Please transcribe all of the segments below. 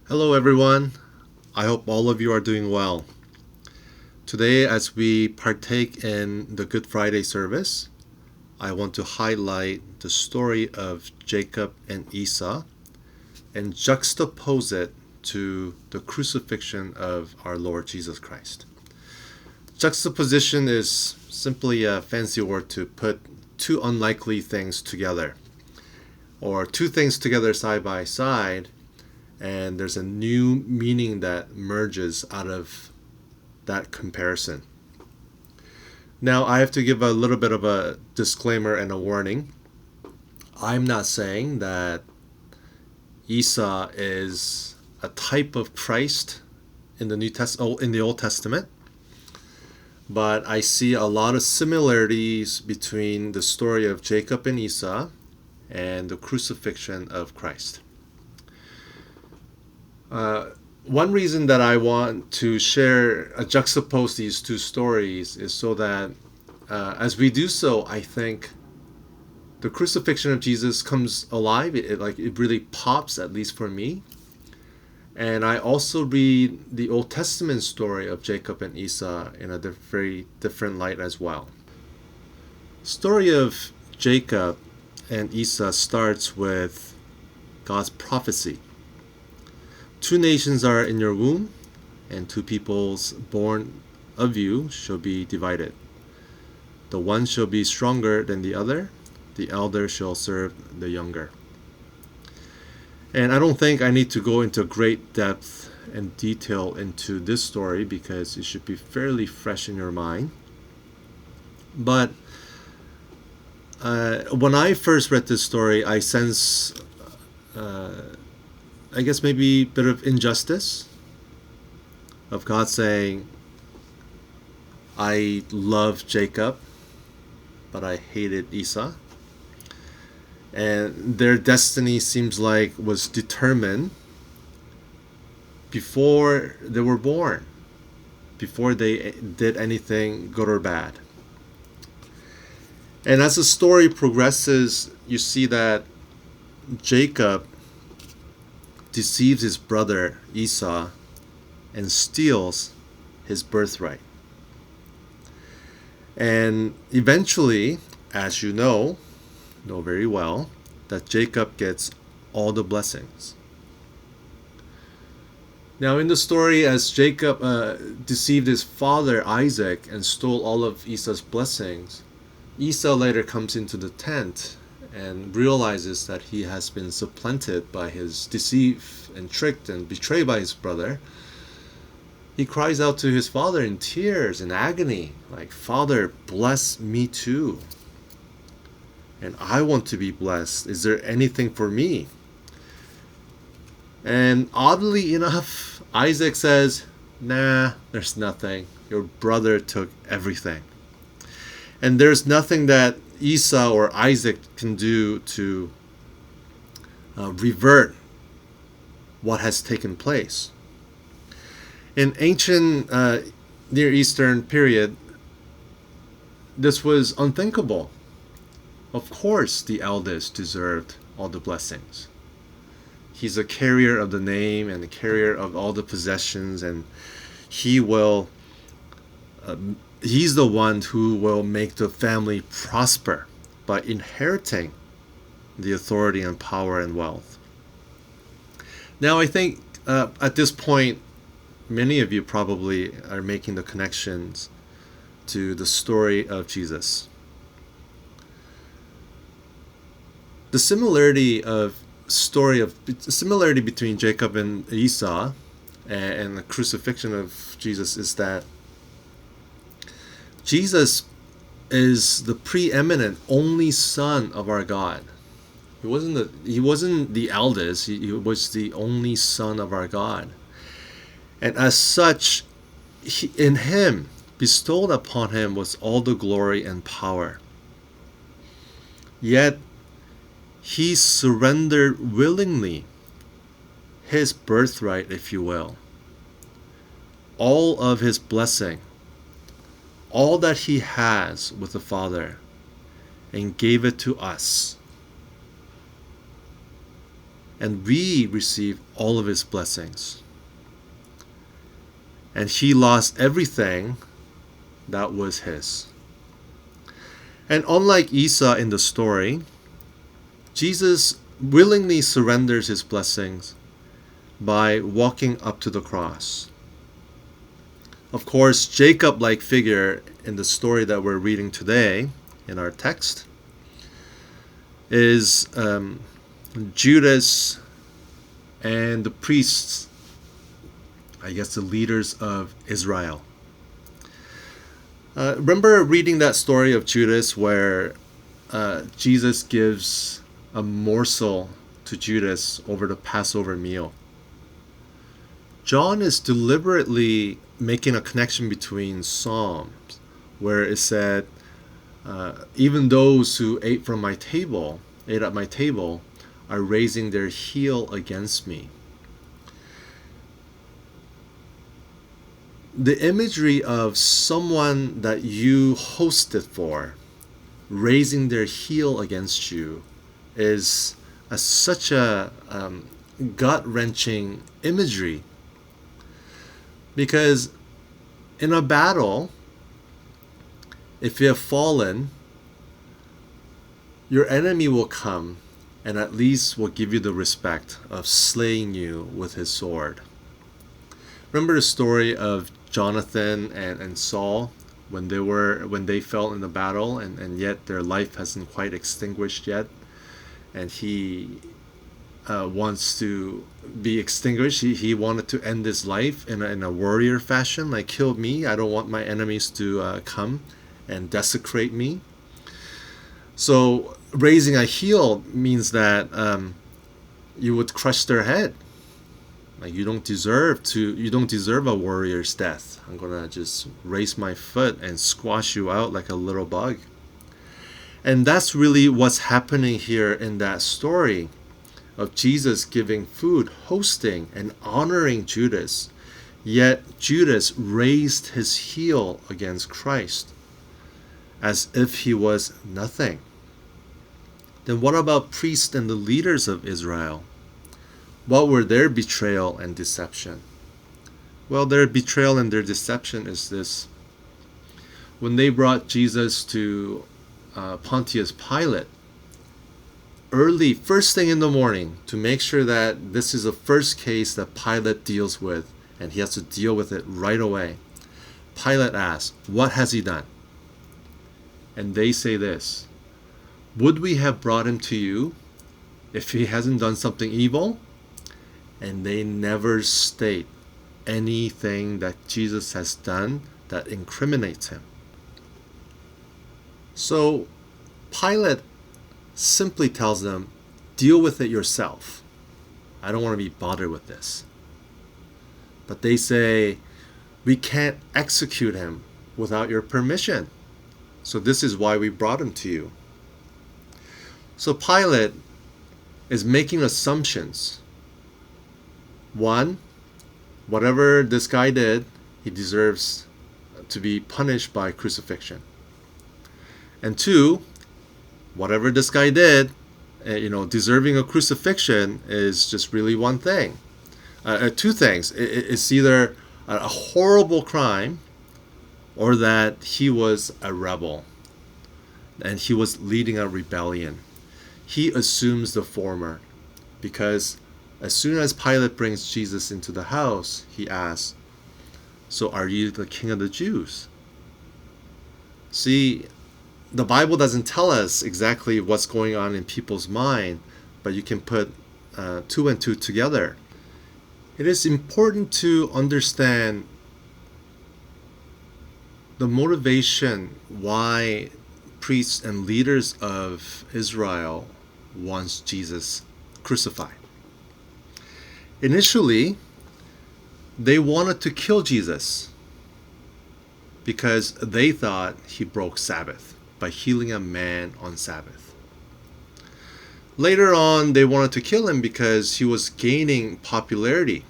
Hello, everyone. I hope all of you are doing well. Today, as we partake in the Good Friday service, I want to highlight the story of Jacob and Esau and juxtapose it to the crucifixion of our Lord Jesus Christ. Juxtaposition is simply a fancy word to put two unlikely things together, or two things together side by side, and there's a new meaning that merges out of that comparison. Now, I have to give a little bit of a disclaimer and a warning. I'm not saying that Esau is a type of Christ in the Old Testament, but I see a lot of similarities between the story of Jacob and Esau and the crucifixion of Christ. One reason that I want to juxtapose these two stories is so that as we do so, I think the crucifixion of Jesus comes alive. It really pops, at least for me. And I also read the Old Testament story of Jacob and Esau in a very different light as well. The story of Jacob and Esau starts with God's prophecy. Two nations are in your womb, and two peoples born of you shall be divided. The one shall be stronger than the other, the elder shall serve the younger. And I don't think I need to go into great depth and detail into this story because it should be fairly fresh in your mind. But when I first read this story, I sense I guess maybe a bit of injustice of God saying, I love Jacob, but I hated Esau. And their destiny seems like was determined before they were born, before they did anything good or bad. And as the story progresses, you see that Jacob deceives his brother Esau and steals his birthright. And eventually, as you know very well, that Jacob gets all the blessings. Now, in the story, as Jacob deceived his father Isaac and stole all of Esau's blessings, Esau later comes into the tent and realizes that he has been supplanted by his deceit and tricked and betrayed by his brother. He cries out to his father in tears and agony, like, Father, bless me too. And I want to be blessed. Is there anything for me? And oddly enough, Isaac says, nah, there's nothing. Your brother took everything. And there's nothing that Esau or Isaac can do to revert what has taken place. In ancient Near Eastern period, this was unthinkable. Of course, the eldest deserved all the blessings. He's a carrier of the name and the carrier of all the possessions, and he will he's the one who will make the family prosper by inheriting the authority and power and wealth. Now, I think at this point, many of you probably are making the connections to the story of Jesus. The similarity between Jacob and Esau and the crucifixion of Jesus is that Jesus is the preeminent only son of our God. He wasn't the eldest. He was the only son of our God. And as such, in him, bestowed upon him was all the glory and power. Yet, he surrendered willingly his birthright, if you will, all of his blessing, all that he has with the Father, and gave it to us. and we receive all of his blessings. And he lost everything that was his. And unlike Esau in the story, Jesus willingly surrenders his blessings by walking up to the cross. Of course, Jacob-like figure in the story that we're reading today in our text is Judas and the priests, I guess the leaders of Israel. Remember reading that story of Judas where Jesus gives a morsel to Judas over the Passover meal. John is deliberately making a connection between Psalms, where it said, even those who ate at my table, are raising their heel against me. The imagery of someone that you hosted for raising their heel against you is such a gut-wrenching imagery. Because in a battle, if you have fallen, your enemy will come and at least will give you the respect of slaying you with his sword. Remember the story of Jonathan and Saul when they fell in the battle and yet their life hasn't quite extinguished yet, and he wants to be extinguished. He wanted to end his life in a warrior fashion, like, kill me, I don't want my enemies to come and desecrate me. So raising a heel means that you would crush their head. Like, you don't deserve a warrior's death. I'm gonna just raise my foot and squash you out like a little bug. And that's really what's happening here in that story of Jesus giving food, hosting, and honoring Judas. Yet Judas raised his heel against Christ as if he was nothing. Then what about priests and the leaders of Israel? What were their betrayal and deception? Well, their betrayal and their deception is this. When they brought Jesus to Pontius Pilate, first thing in the morning, to make sure that this is the first case that Pilate deals with, and he has to deal with it right away, Pilate asks, "What has he done?" And they say this, "Would we have brought him to you if he hasn't done something evil?" And they never state anything that Jesus has done that incriminates him. So Pilate simply tells them, deal with it yourself. I don't want to be bothered with this. But they say, we can't execute him without your permission. So this is why we brought him to you. So Pilate is making assumptions. One, whatever this guy did, he deserves to be punished by crucifixion. And two, whatever this guy did, deserving a crucifixion is just really one thing. Two things. It's either a horrible crime or that he was a rebel and he was leading a rebellion. He assumes the former because as soon as Pilate brings Jesus into the house, he asks, "So are you the king of the Jews?" See, the Bible doesn't tell us exactly what's going on in people's mind, but you can put two and two together. It is important to understand the motivation why priests and leaders of Israel wants Jesus crucified. Initially, they wanted to kill Jesus because they thought he broke Sabbath by healing a man on Sabbath. Later on, they wanted to kill him because he was gaining popularity.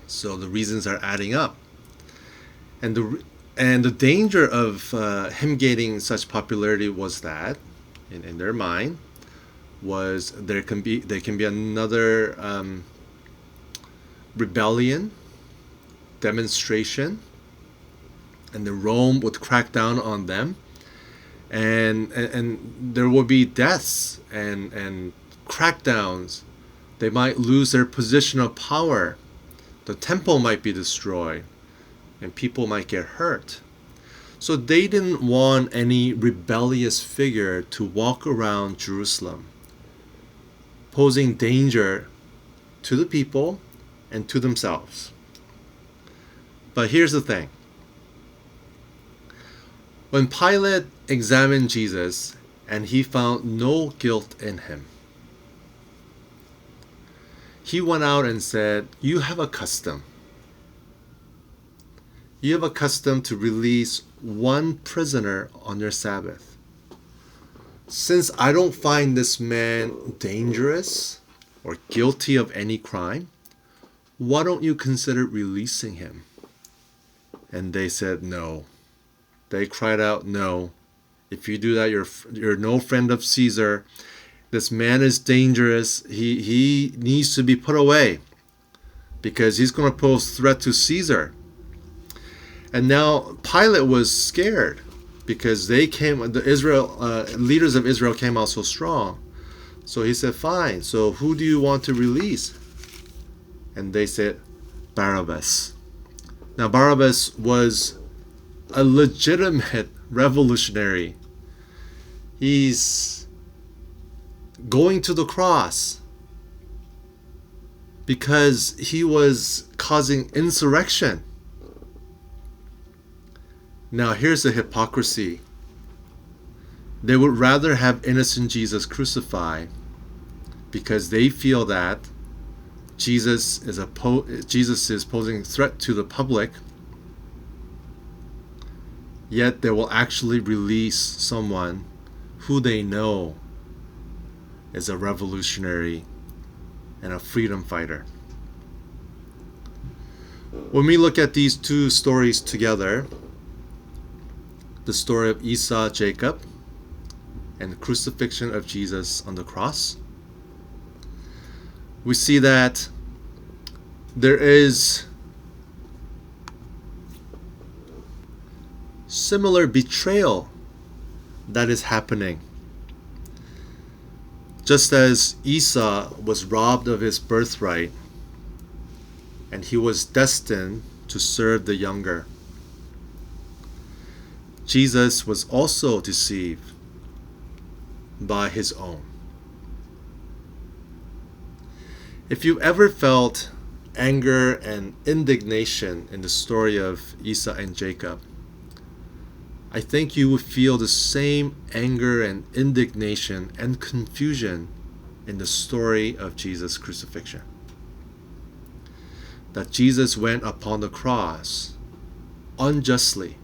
So the reasons are adding up. And the danger of him gaining such popularity was that, in their mind, was there can be another rebellion, demonstration, and then Rome would crack down on them, and there will be deaths and crackdowns. They might lose their position of power. The temple might be destroyed, and people might get hurt. So they didn't want any rebellious figure to walk around Jerusalem, posing danger to the people and to themselves. But here's the thing. When Pilate examined Jesus and he found no guilt in him, he went out and said, "You have a custom. You have a custom to release one prisoner on your Sabbath. Since I don't find this man dangerous or guilty of any crime, why don't you consider releasing him?" And they said no. They cried out, "No. If you do that, you're no friend of Caesar. This man is dangerous. He needs to be put away because he's going to pose threat to Caesar." And now Pilate was scared because the leaders of Israel came out so strong. So he said, "Fine. So who do you want to release?" And they said, "Barabbas." Now Barabbas was a legitimate revolutionary. He's going to the cross because he was causing insurrection. Now here's the hypocrisy. They would rather have innocent Jesus crucified because they feel that Jesus is posing a threat to the public, yet they will actually release someone who they know is a revolutionary and a freedom fighter. When we look at these two stories together, the story of Esau, Jacob, and the crucifixion of Jesus on the cross, we see that there is similar betrayal that is happening. Just as Esau was robbed of his birthright and he was destined to serve the younger, Jesus was also deceived by his own. If you ever felt anger and indignation in the story of Esau and Jacob, I think you would feel the same anger and indignation and confusion in the story of Jesus' crucifixion. That Jesus went upon the cross unjustly.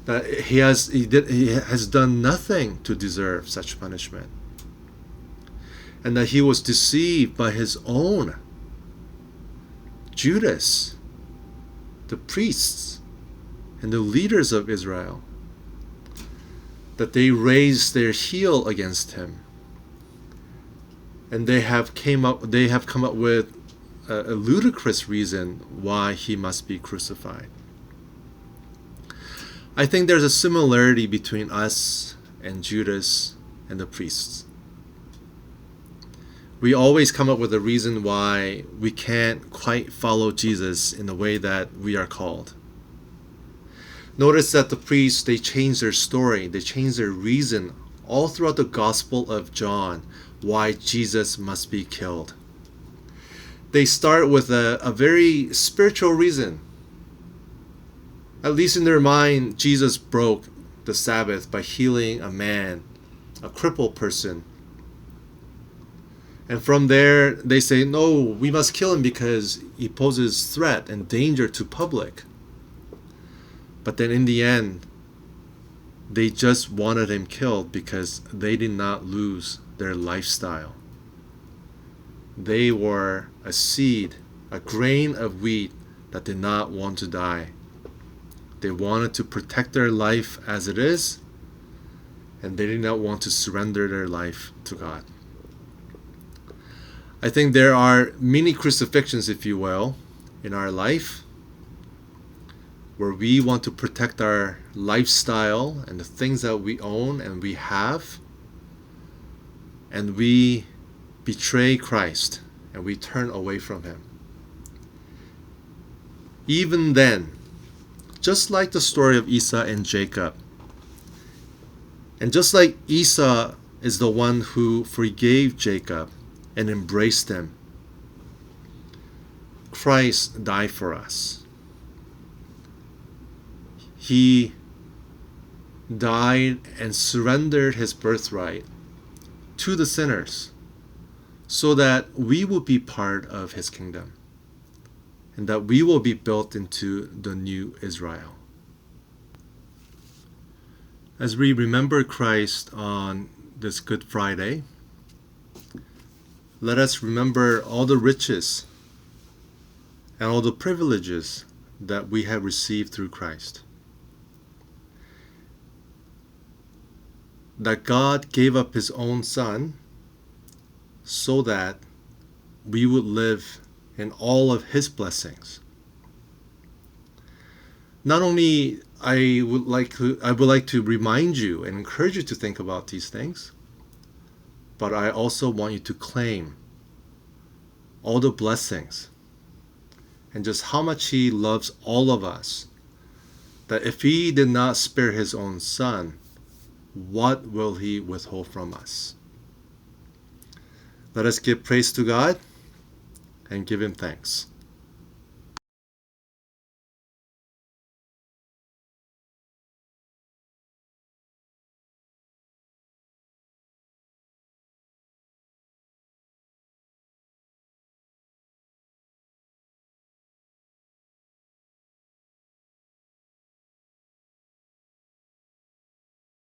That he has done nothing to deserve such punishment. And that he was deceived by his own Judas, the priests, and the leaders of Israel, that they raised their heel against him, and they have come up with a ludicrous reason why he must be crucified. I think there's a similarity between us and Judas and the priests. We always come up with a reason why we can't quite follow Jesus in the way that we are called. Notice that the priests, they change their story, they change their reason all throughout the Gospel of John why Jesus must be killed. They start with a very spiritual reason. At least in their mind, Jesus broke the Sabbath by healing a man, a crippled person. And from there, they say, no, we must kill him because he poses threat and danger to public. But then in the end, they just wanted him killed because they did not lose their lifestyle. They were a seed, a grain of wheat that did not want to die. They wanted to protect their life as it is, and they did not want to surrender their life to God. I think there are many crucifixions, if you will, in our life where we want to protect our lifestyle and the things that we own and we have, and we betray Christ and we turn away from Him. Even then, just like the story of Esau and Jacob, and just like Esau is the one who forgave Jacob and embraced him, Christ died for us. He died and surrendered His birthright to the sinners so that we will be part of His kingdom and that we will be built into the new Israel. As we remember Christ on this Good Friday, let us remember all the riches and all the privileges that we have received through Christ. That God gave up His own Son so that we would live in all of His blessings. Not only I would like to remind you and encourage you to think about these things, but I also want you to claim all the blessings and just how much He loves all of us. That if He did not spare His own Son, what will He withhold from us? Let us give praise to God and give Him thanks.